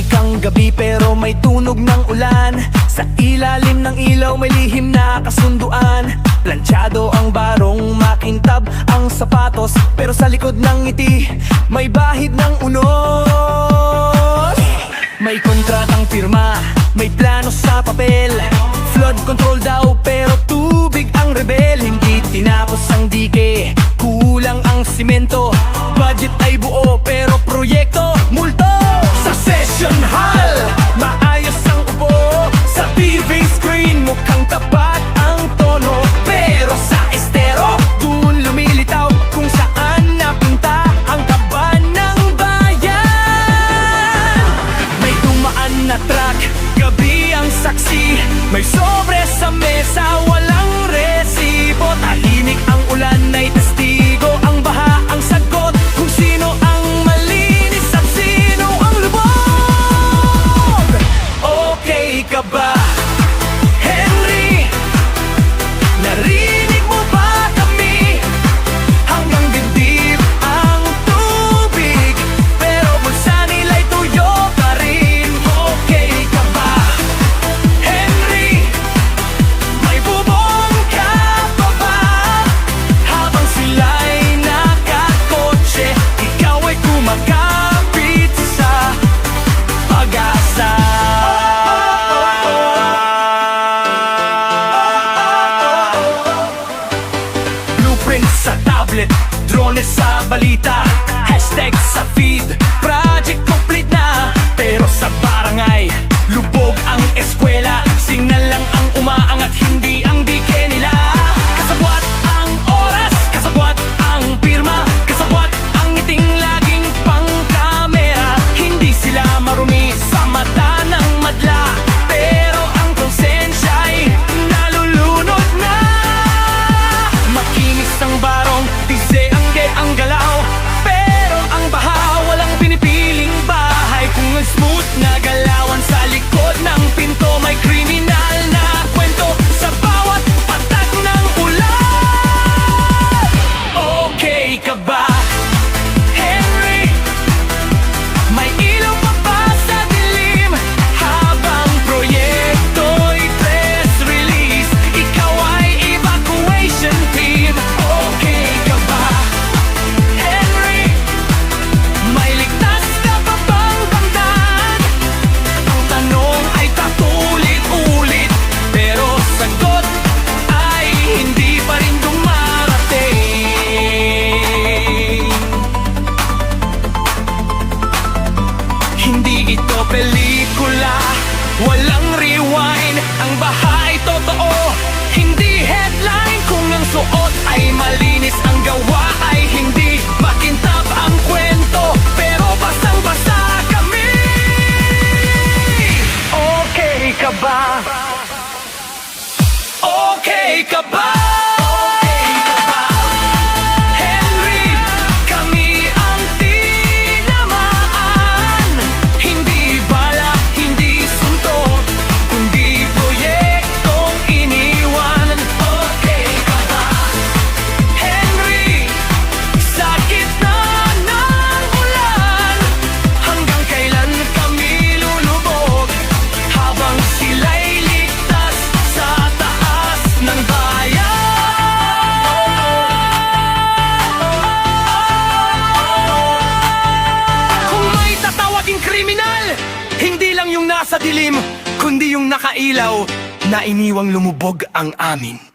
Tahimik ang gabi pero may tunog ng ulan. Sa ilalim ng ilaw may lihim na kasunduan. Planchado ang barong, makintab ang sapatos, pero sa likod ng ngiti may bahid ng unos. May kontratang pirma, may plano sa papel. Flood control daw pero tubig ang rebel. Hindi tinapos ang dike, kulang ang simento. Budget ay buo pero proyekto multo. Sa session hall, maayos ang upo. Sa TV screen, mukhang tapat ang tono. Pero sa estero, dun lumilitaw kung saan napunta ang kaban ng bayan. May dumaan na truck, gabi ang saksi. May sobre sa mesa, walang resibo. Tahimik ang ulan ay testigo. Ang baha ang sagot kung sino ang malinis at sino ang lubog. Okay ka ba, Henry? Narinig mo ba kami? Hanggang dibdib ang tubig, pero bulsa nila'y tuyo pa rin. Okay ka ba, Henry? May bubong ka pa ba? Habang sila'y nakakotse, ikaw ay kumakapit sa pag-asa. Blueprint sa tablet, drone sa balita, hashtag sa feed, project complete na. Pero sa barangay, lubog ang eskwela. Signal lang ang umaangat, hindi ang dike nila. Kasabwat ang oras, kasabwat ang pirma, kasabwat ang ngiting laging pang kamera. Hindi sila marumi sa mata ng madla, pero ang konsensya'y nalulunod na. Makinis ang barong, dise ang galaw, pero ang baha walang pinipiling bahay. Kung ang smooth na galawan sa likod ng pinto, may kriminal na kwento sa bawat patak ng ulan. Okay ka ba, Henry? May ilaw pa ba sa dilim? Habang proyekto'y press release, ikaw ay evacuation team. Okay ka ba, Henry? May ligtas ka pa bang bangdan? Ang tanong ay paulit-ulit, pero sagot ay hindi pa rin dumarating. Hindi ito pelikula, walang rewind. Ang baha ay totoo, hindi headline. Kung ang suot ay malinis, ang gawa ay hindi. Makintab ang kwento, pero basang-basa kami. Okay ka ba? Okay ka ba? Henry, kami ang tinamaan. Hindi bala, hindi suntok, kundi proyektong iniwan. Okay ka ba, Henry? Sa gitna ng ulan, hanggang kailan kami lulubog? Habang sila'y ligtas sa taas ng bayan. Kung may tatawaging kriminal, hindi lang yung nasa dilim, kundi yung nakailaw na iniwang lumubog ang amin.